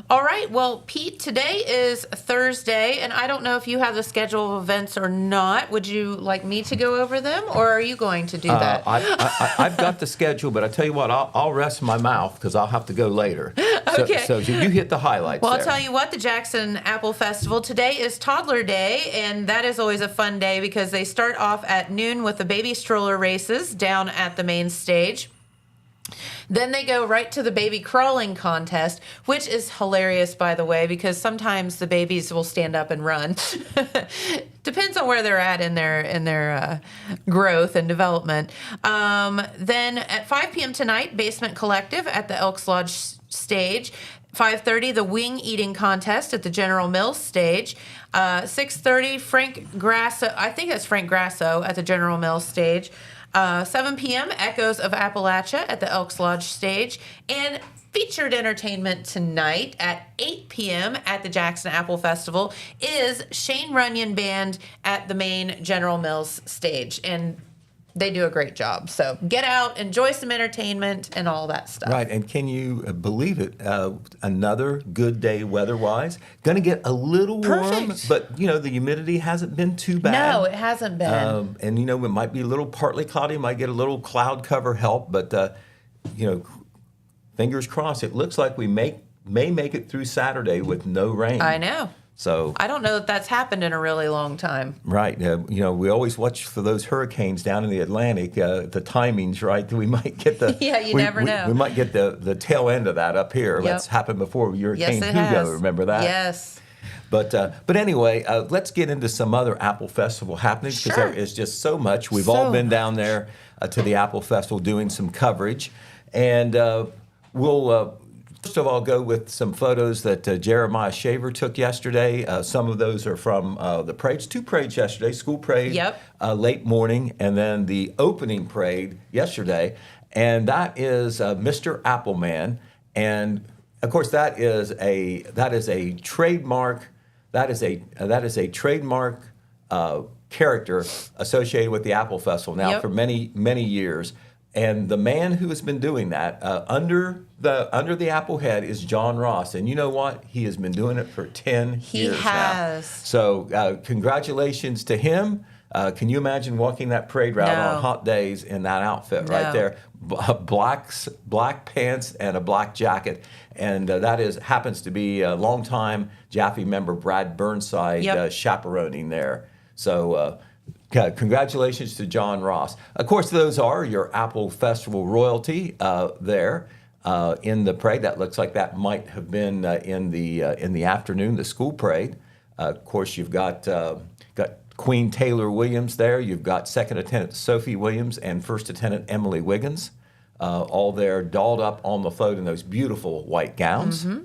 All right. Well, Pete, today is Thursday, and I don't know if you have the schedule of events or not. Would you like me to go over them, or are you going to do that? I've got the schedule, but I tell you what, I'll rest my mouth because I'll have to go later. Okay. So you hit the highlights. Well, I'll there. tell you what, the Jackson Apple Festival, today is Toddler Day, and that is always a fun day because they start off at noon with the baby stroller races down at the main stage. Then they go right to the baby crawling contest, which is hilarious, by the way, because sometimes the babies will stand up and run. Depends on where they're at in their growth and development. Then at 5 p.m. tonight, Basement Collective at the Elks Lodge stage. 5:30, the wing eating contest at the General Mills stage. 6:30, Frank Grasso, I think that's Frank Grasso at the General Mills stage. 7 p.m., Echoes of Appalachia at the Elks Lodge stage. And featured entertainment tonight at 8 p.m. at the Jackson Apple Festival is Shane Runyon Band at the main General Mills stage. And they do a great job. So get out, enjoy some entertainment, and all that stuff. Right, and can you believe it? Another good day weather-wise. Going to get a little warm, Perfect. but the humidity hasn't been too bad. No, it hasn't been. And it might be a little partly cloudy. Might get a little cloud cover help, but fingers crossed. It looks like we may make it through Saturday with no rain. I know. So I don't know that that's happened in a really long time. right, we always watch for those hurricanes down in the Atlantic. The timings, right? We might get the Yeah, you never know. We might get the tail end of that up here. Yep. That's happened before. Hurricane Yes, it Hugo, has. remember that? Yes. But anyway, let's get into some other Apple Festival happenings because Sure. there is just so much. We've all been down there to the Apple Festival doing some coverage, and we'll first of all go with some photos that Jeremiah Shaver took yesterday. Some of those are from the parades, 2 parades yesterday, school parade late morning, and then the opening parade yesterday, and that is Mr. Appleman, and of course that is a trademark. That is a trademark character associated with the Apple Festival now for many, many years. And the man who has been doing that under the Apple head is John Ross. And you know what? He has been doing it for 10 years now. He has. So congratulations to him. Can you imagine walking that parade route on hot days in that outfit right there? Black pants and a black jacket. And that happens to be a longtime Jaffe member Brad Burnside chaperoning there. So congratulations to John Ross. Of course, those are your Apple Festival royalty there in the parade. That looks like that might have been in the afternoon, the school parade. Of course, you've got Queen Taylor Williams there. You've got Second Attendant Sophie Williams and First Attendant Emily Wiggins, all there dolled up on the float in those beautiful white gowns. Mm-hmm.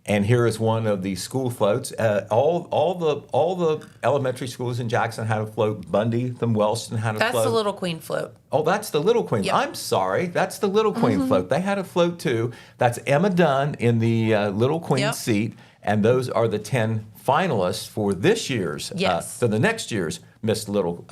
And here is one of the school floats. All the elementary schools in Jackson had a float. Bundy, Wellston had a float. That's the Little Queen float. Oh, that's the Little Queen. Yep. I'm sorry. That's the Little Queen float. They had a float too. That's Emma Dunn in the Little Queen seat. And those are the 10 finalists for this year's, for the next year's Miss Little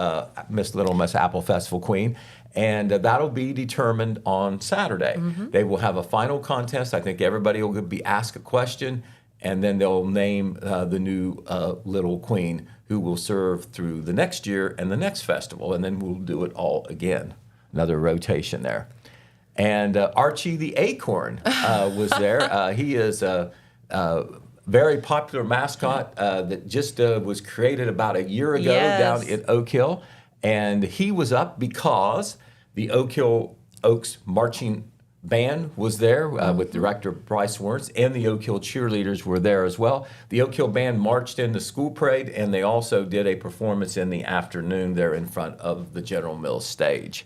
Miss Apple Festival Queen. And that'll be determined on Saturday. Mm-hmm. They will have a final contest. I think everybody will be asked a question, and then they'll name the new Little Queen who will serve through the next year and the next festival, and then we'll do it all again. Another rotation there. And Archie the Acorn was there. He is a very popular mascot that just was created about a year ago down in Oak Hill. And he was up because the Oak Hill Oaks Marching Band was there with director Bryce Wertz, and the Oak Hill cheerleaders were there as well. The Oak Hill Band marched in the school parade, and they also did a performance in the afternoon there in front of the General Mills stage.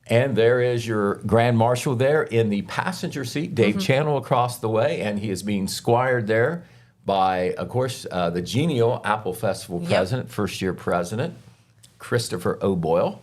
And there is your Grand Marshal there in the passenger seat, Dave Channel across the way, and he is being squired there by, of course, the genial Apple Festival president, first-year president, Christopher O'Boyle.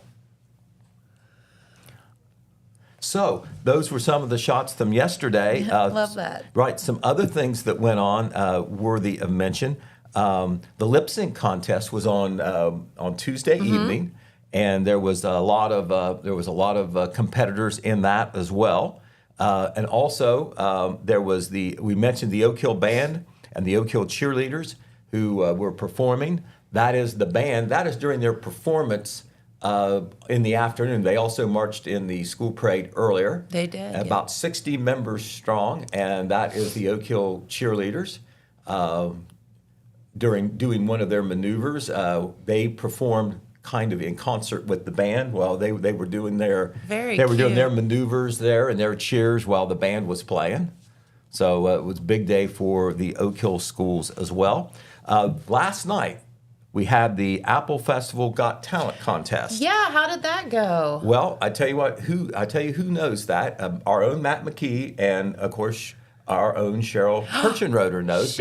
So those were some of the shots from yesterday. Love that. Right. Some other things that went on worthy of mention. The lip sync contest was on Tuesday evening, and there was a lot of competitors in that as well. And also we mentioned the Oak Hill Band and the Oak Hill cheerleaders who were performing. That is the band. That is during their performance in the afternoon. They also marched in the school parade earlier. They did. About 60 members strong, and that is the Oak Hill cheerleaders. During doing one of their maneuvers, they performed kind of in concert with the band while they were doing their doing their maneuvers there and their cheers while the band was playing. So it was a big day for the Oak Hill schools as well. Last night, we had the Apple Festival Got Talent contest. Yeah, how did that go? Well, I tell you who knows that. Our own Matt McKee and, of course, our own Cheryl Kirchenroder knows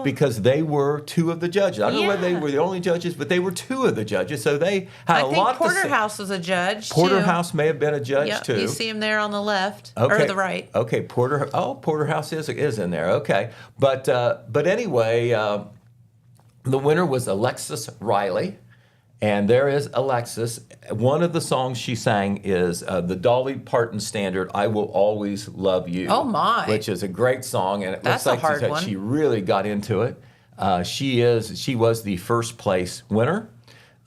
because they were 2 of the judges. I don't know whether they were the only judges, but they were 2 of the judges. So they had a lot to say. Porterhouse was a judge, Porterhouse may have been a judge, too. You see him there on the left or the right. Okay, Porterhouse is in there. Okay. But anyway, the winner was Alexis Riley, and there is Alexis. One of the songs she sang is the Dolly Parton standard, "I Will Always Love You." Oh, my. Which is a great song, and it That's looks a hard like one. she really got into it. She was the first place winner.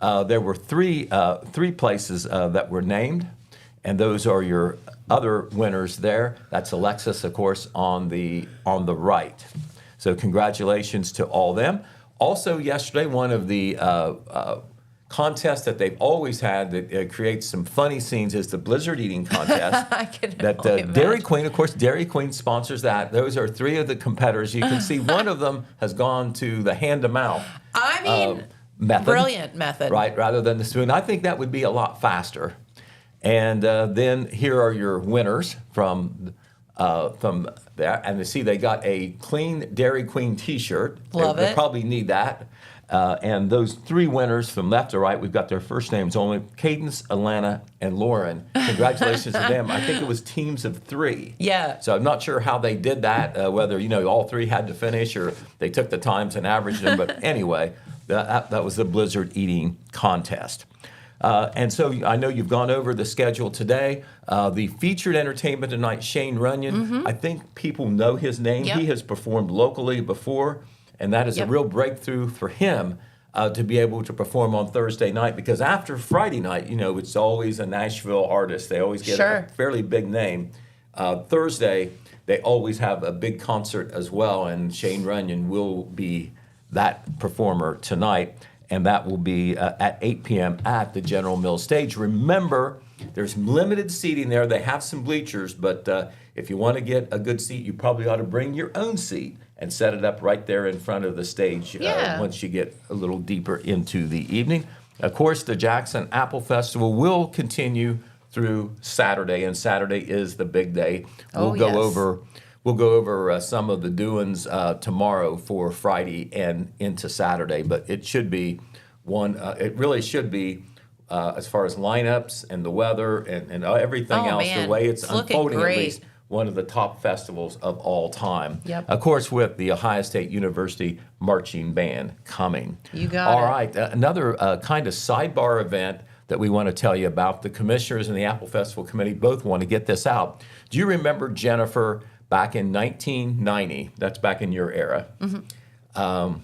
There were three places that were named, and those are your other winners there. That's Alexis, of course, on the right. So congratulations to all them. Also yesterday, one of the contest that they've always had that creates some funny scenes is the blizzard eating contest. I can that only Dairy imagine. Queen, of course, Dairy Queen sponsors that. Those are 3 of the competitors. You can see one of them has gone to the hand-to-mouth I mean, method. brilliant method. Right, rather than the spoon. I think that would be a lot faster. And then here are your winners from there. And you see they got a clean Dairy Queen T-shirt. Love They it. probably need that. And those 3 winners from left to right, we've got their first names only, Cadence, Alana, and Lauren. Congratulations to them. I think it was teams of 3. Yeah. So I'm not sure how they did that, whether, all 3 had to finish or they took the times and averaged them. But anyway, that was the blizzard eating contest. And so I know you've gone over the schedule today. The featured entertainment tonight, Shane Runyon. I think people know his name. Yep. He has performed locally before, and that is a real breakthrough for him to be able to perform on Thursday night, because after Friday night, it's always a Nashville artist. They always get a fairly big name. Thursday, they always have a big concert as well, and Shane Runyon will be that performer tonight. And that will be at 8 p.m. at the General Mills stage. Remember, there's limited seating there. They have some bleachers, but if you want to get a good seat, you probably ought to bring your own seat and set it up right there in front of the stage once you get a little deeper into the evening. Of course, the Jackson Apple Festival will continue through Saturday, and Saturday is the big day. We'll go over some of the doings tomorrow for Friday and into Saturday, but it should be it really should be, as far as lineups and the weather and everything else, man. the way it's looking unfolding, great. at least one of the top festivals of all time. Yep. Of course, with the Ohio State University Marching Band coming. You got it. All right, another kind of sidebar event that we want to tell you about. The commissioners and the Apple Festival Committee both want to get this out. Do you remember, Jennifer, back in 1990, that's back in your era. Am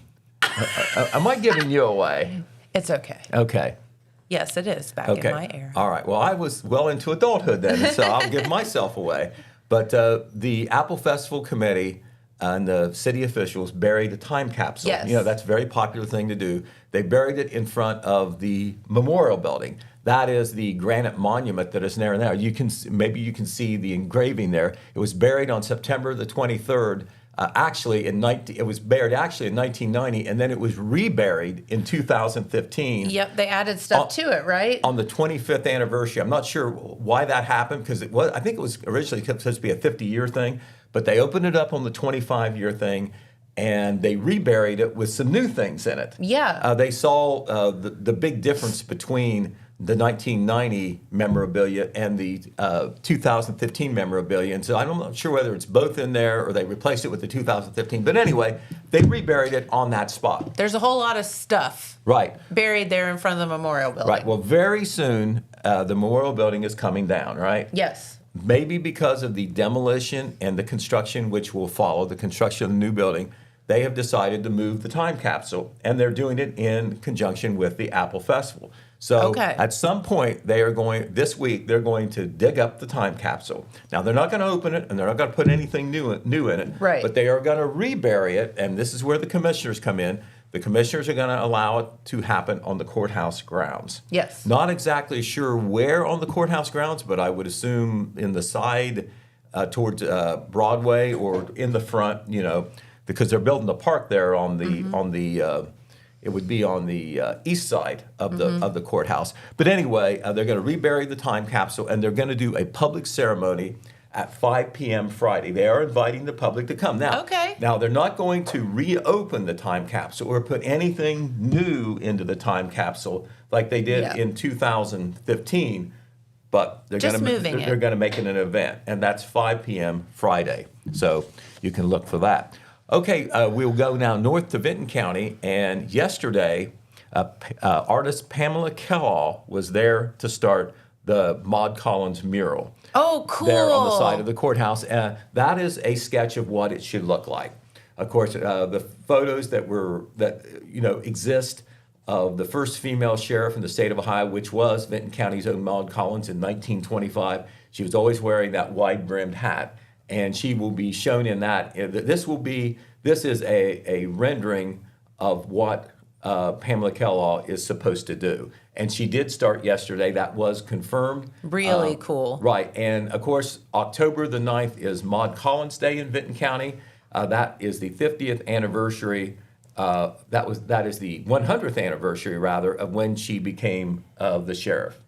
I giving you away? It's okay. Okay. Yes, it is back in my era. All right. Well, I was well into adulthood then, so I'll give myself away. But the Apple Festival Committee and the city officials buried a time capsule. Yes. That's a very popular thing to do. They buried it in front of the memorial building. That is the granite monument that is there now. Maybe you can see the engraving there. It was buried on September the 23rd. It was buried actually in 1990, and then it was reburied in 2015. Yep, they added stuff to it, right? On the 25th anniversary. I'm not sure why that happened, because I think it was originally supposed to be a 50-year thing, but they opened it up on the 25-year thing, and they reburied it with some new things in it. Yeah. They saw the big difference between the 1990 memorabilia and the 2015 memorabilia. And so I'm not sure whether it's both in there or they replaced it with the 2015. But anyway, they reburied it on that spot. There's a whole lot of stuff buried there in front of the memorial building. Right. Well, very soon, the memorial building is coming down, right? Yes. Maybe because of the demolition and the construction which will follow, the construction of the new building, they have decided to move the time capsule, and they're doing it in conjunction with the Apple Festival. So at some point, this week, they're going to dig up the time capsule. Now, they're not going to open it, and they're not going to put anything new in it. Right. But they are going to rebury it, and this is where the commissioners come in. The commissioners are going to allow it to happen on the courthouse grounds. Yes. Not exactly sure where on the courthouse grounds, but I would assume in the side towards Broadway or in the front, because they're building the park there on the it would be on the east side of the courthouse. But anyway, they're going to rebury the time capsule, and they're going to do a public ceremony at 5 p.m. Friday. They are inviting the public to come. Now, they're not going to reopen the time capsule or put anything new into the time capsule like they did in 2015. But they're going to make it an event, and that's 5 p.m. Friday. So you can look for that. Okay, we'll go now north to Vinton County, and yesterday, artist Pamela Kellall was there to start the Maud Collins mural. Oh, cool. There on the side of the courthouse. That is a sketch of what it should look like. Of course, the photos that exist of the first female sheriff in the state of Ohio, which was Vinton County's own Maud Collins in 1925. She was always wearing that wide-brimmed hat. And she will be shown in that. This is a rendering of what Pamela Kellogg is supposed to do. And she did start yesterday. That was confirmed. Really cool. Right. And, of course, October the 9th is Maud Collins Day in Vinton County. That is the 50th anniversary. That is the 100th anniversary, rather, of when she became the sheriff.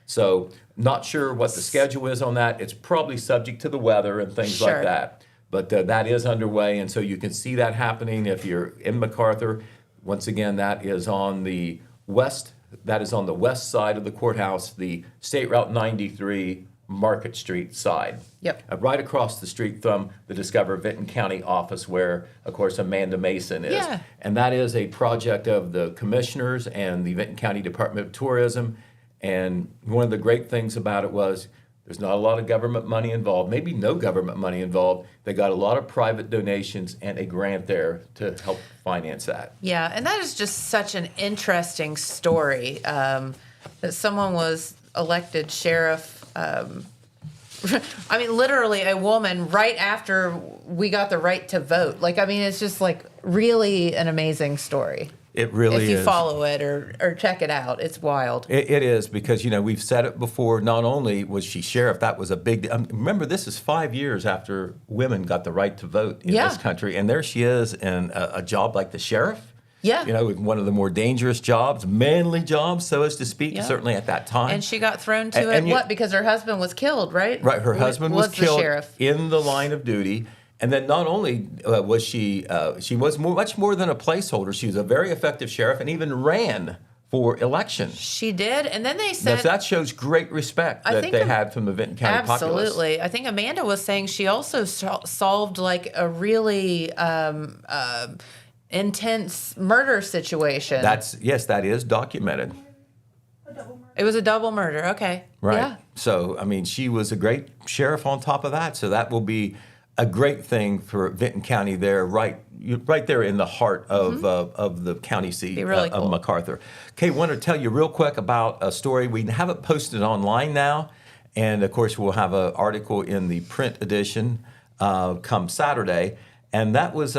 So not sure what the schedule is on that. It's probably subject to the weather and things like that. But that is underway, and so you can see that happening if you're in MacArthur. Once again, that is on the west. That is on the west side of the courthouse, the State Route 93 Market Street side. Yep. Right across the street from the Discover Vinton County office where, of course, Amanda Mason is. Yeah. And that is a project of the commissioners and the Vinton County Department of Tourism. And one of the great things about it was there's not a lot of government money involved, maybe no government money involved. They got a lot of private donations and a grant there to help finance that. Yeah, and that is just such an interesting story that someone was elected sheriff. I mean, literally a woman right after we got the right to vote. Like, I mean, it's just like really an amazing story. It really is. If you follow it or check it out, it's wild. It is because, we've said it before, not only was she sheriff, that was a big, remember this is 5 years after women got the right to vote in this country. And there she is in a job like the sheriff. Yeah. With one of the more dangerous jobs, manly jobs, so as to speak, certainly at that time. And she got thrown to it, because her husband was killed, right? Right, her husband was killed the sheriff. in the line of duty. And then not only was she was much more than a placeholder. She was a very effective sheriff and even ran for election. She did. And then they said... That shows great respect that they had from the Vinton County populace. Absolutely. I think Amanda was saying she also solved like a really intense murder situation. That is documented. It was a double murder. Okay. Right. Yeah. So, she was a great sheriff on top of that. So that will be a great thing for Vinton County there, right there in the heart of the county seat really cool. of MacArthur. Okay, want to tell you real quick about a story. We have it posted online now, and of course we'll have an article in the print edition come Saturday. And that was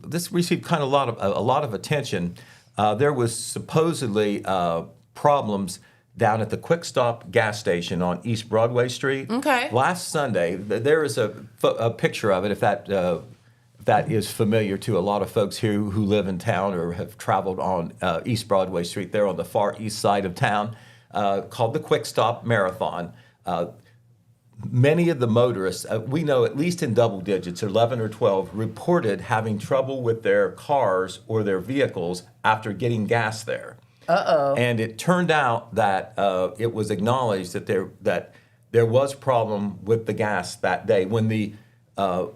this received kind of a lot of attention. There was supposedly problems down at the Quick Stop gas station on East Broadway Street. Okay. Last Sunday, there is a picture of it, if that is familiar to a lot of folks here who live in town or have traveled on East Broadway Street there on the far east side of town, called the Quick Stop Marathon. Many of the motorists, we know at least in double digits, 11 or 12, reported having trouble with their cars or their vehicles after getting gas there. Uh-oh. And it turned out that it was acknowledged that there was problem with the gas that day. When the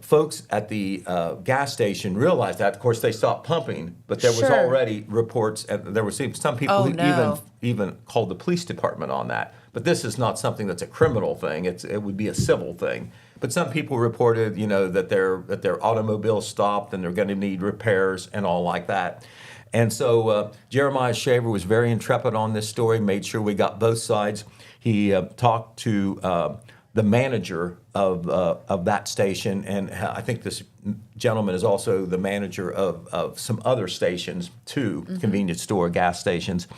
folks at the gas station realized that, of course, they stopped pumping, but there was already reports, and there were some people who even called the police department on that. But this is not something that's a criminal thing. It would be a civil thing. But some people reported, that their automobile stopped and they're going to need repairs and all like that. And so Jeremiah Shaver was very intrepid on this story, made sure we got both sides. He talked to the manager of that station, and I think this gentleman is also the manager of some other stations, too, convenience store gas stations.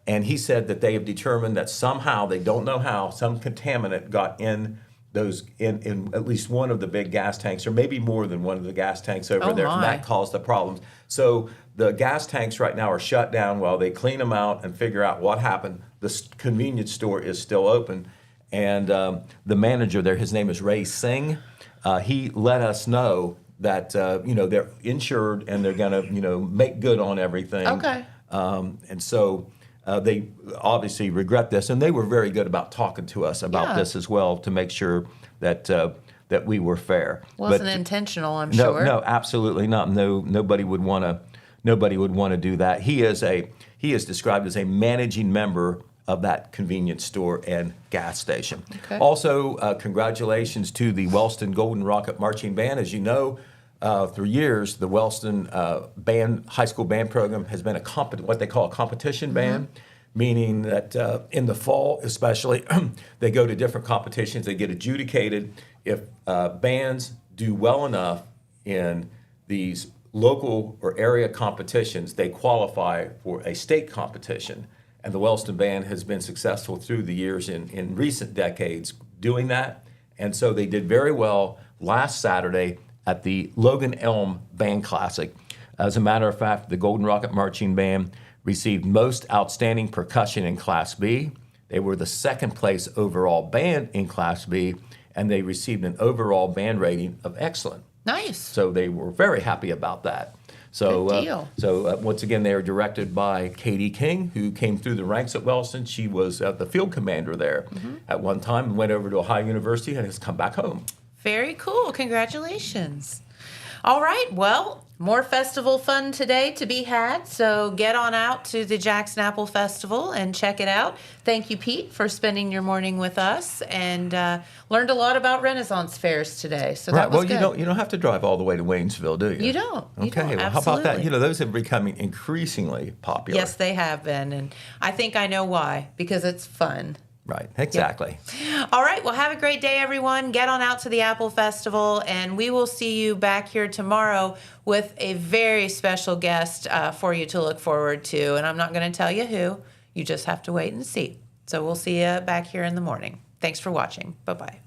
And he said that they have determined that somehow, they don't know how, some contaminant got in at least one of the big gas tanks, or maybe more than one of the gas tanks over there, and that caused the problems. So the gas tanks right now are shut down while they clean them out and figure out what happened. The convenience store is still open, and the manager there, his name is Ray Singh. He let us know that they're insured and they're going to make good on everything. Okay. And so. They obviously regret this, and they were very good about talking to us about this as well to make sure that we were fair. Wasn't intentional, I'm sure. No, absolutely not. Nobody would want to do that. He is described as a managing member of that convenience store and gas station. Okay. Also, congratulations to the Wellston Golden Rocket Marching Band. As you know, for years, the Wellston high school band program has been what they call a competition band, meaning that in the fall especially, they go to different competitions, they get adjudicated. If bands do well enough in these local or area competitions, they qualify for a state competition. And the Wellston Band has been successful through the years in recent decades doing that. And so they did very well last Saturday at the Logan Elm Band Classic. As a matter of fact, the Golden Rocket Marching Band received Most Outstanding Percussion in Class B. They were the second place overall band in Class B, and they received an overall band rating of excellent. Nice. So they were very happy about that. So, Good deal. Once again, they are directed by Katie King, who came through the ranks at Wellston. She was the field commander there at one time and went over to Ohio University and has come back home. Very cool. Congratulations. All right. Well, more festival fun today to be had. So get on out to the Jackson Apple Festival and check it out. Thank you, Pete, for spending your morning with us, and learned a lot about Renaissance fairs today. So that was good. You don't have to drive all the way to Waynesville, do you? You don't. Okay. Well, how about that? Those have becoming increasingly popular. Yes, they have been, and I think I know why, because it's fun. Right, exactly. Yep. All right, well, have a great day, everyone. Get on out to the Apple Festival, and we will see you back here tomorrow with a very special guest for you to look forward to. And I'm not going to tell you who. You just have to wait and see. So we'll see you back here in the morning. Thanks for watching. Bye-bye.